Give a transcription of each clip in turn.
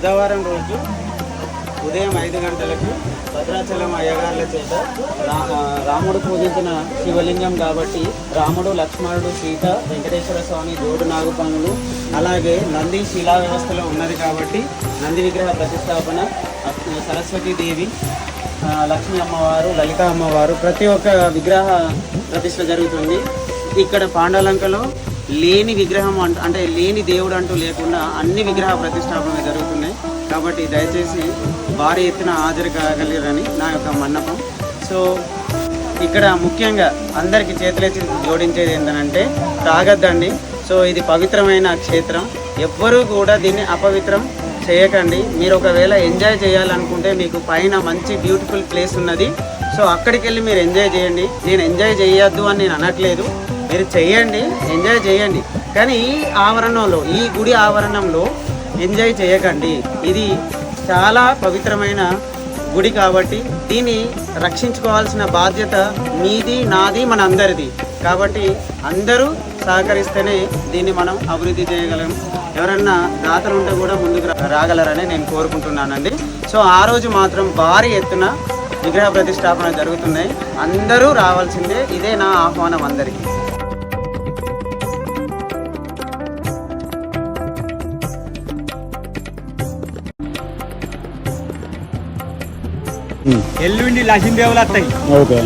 బుధవారం రోజు ఉదయం 5 గంటలకు భద్రాచలం అయ్యగారుల చేత రాముడు పూజించిన శివలింగం కాబట్టి రాముడు, లక్ష్మణుడు, సీత, వెంకటేశ్వర స్వామి, జోడు నాగుపాములు, అలాగే నంది శిలా వ్యవస్థలో ఉన్నది కాబట్టి నంది విగ్రహ ప్రతిష్టాపన, సరస్వతీదేవి, లక్ష్మీ అమ్మవారు, లలిత అమ్మవారు, ప్రతి ఒక్క విగ్రహ ప్రతిష్ట జరుగుతుంది. ఇక్కడ పాండలంకలో లేని విగ్రహం అంటే లేని దేవుడు అంటూ లేకుండా అన్ని విగ్రహ ప్రతిష్టాపనలు జరుగుతున్నాయి. కాబట్టి దయచేసి భారీ ఎత్తున హాజరు కాగలిరని నా యొక్క మన్నపం. సో ఇక్కడ ముఖ్యంగా అందరికీ చేతులెత్తి జోడించేది ఏంటంటే తాగద్దండి. సో ఇది పవిత్రమైన క్షేత్రం, ఎవ్వరూ కూడా దీన్ని అపవిత్రం చేయకండి. మీరు ఒకవేళ ఎంజాయ్ చేయాలనుకుంటే మీకు పైన మంచి బ్యూటిఫుల్ ప్లేస్ ఉన్నది, సో అక్కడికి వెళ్ళి మీరు ఎంజాయ్ చేయండి. నేను ఎంజాయ్ చేయొద్దు అని నేను అనట్లేదు, మీరు చేయండి, ఎంజాయ్ చేయండి. కానీ ఈ ఆవరణంలో, ఈ గుడి ఆవరణంలో ఎంజాయ్ చేయకండి. ఇది చాలా పవిత్రమైన గుడి కాబట్టి దీన్ని రక్షించుకోవాల్సిన బాధ్యత మీది, నాది, మన అందరిది. కాబట్టి అందరూ సహకరిస్తేనే దీన్ని మనం అభివృద్ధి చేయగలం. ఎవరన్నా దాతలు ఉంటే కూడా ముందుకు రాగలరని నేను కోరుకుంటున్నానండి. సో ఆ రోజు మాత్రం భారీ ఎత్తున విగ్రహ ప్రతిష్టాపన జరుగుతున్నాయి, అందరూ రావాల్సిందే. ఇదే నా ఆహ్వానం అందరికీ. ఎల్లుండి లక్ష్మీదేవులు వస్తాయి. ఓకే,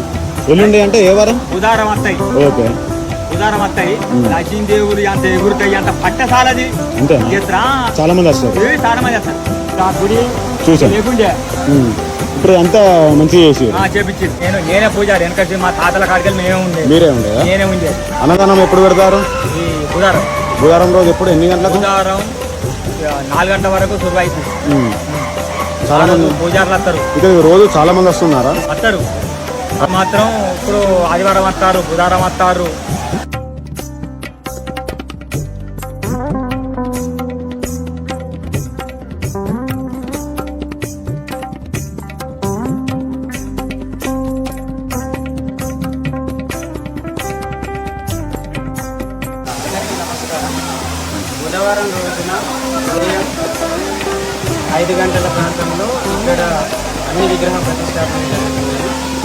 ఎల్లుండి అంటే ఏ వారం? బుధవారం వస్తాయి. ఓకే, బుధవారం వస్తాయి. లక్ష్మీదేవులు అంత ఎగురుతాయి, అంత పట్టసాలది. అంతే, చాలా మంది వస్తారు. చాలా మంది వస్తారు. ఆ గుడి చూసాను, లేకుండే ఇప్పుడు అంతా మంచిగా చేసి చేపించింది. నేనే పూజారి. వెనక మా తాతల కాడికి మేమే ఉండే. మీరే ఉండే? నేనే ఉండే. అన్నదానం ఎప్పుడు పెడతారు? ఈ బుధవారం. బుధవారం రోజు ఎప్పుడు, ఎన్ని గంటలకు? బుధవారం 4 గంటల వరకు శురు అవుతుంది. చాలా మంది పూజారులు వస్తారు. ఇక్కడ రోజు చాలా మంది వస్తున్నారా? వస్తారు. మాత్రం ఇప్పుడు ఆదివారం వస్తారు, బుధవారం వస్తారు. బుధవారం రోజున ఉదయం 5 గంటల ప్రాంతంలో ఇక్కడ అన్ని విగ్రహ ప్రతిష్టాపన జరుగుతుంది.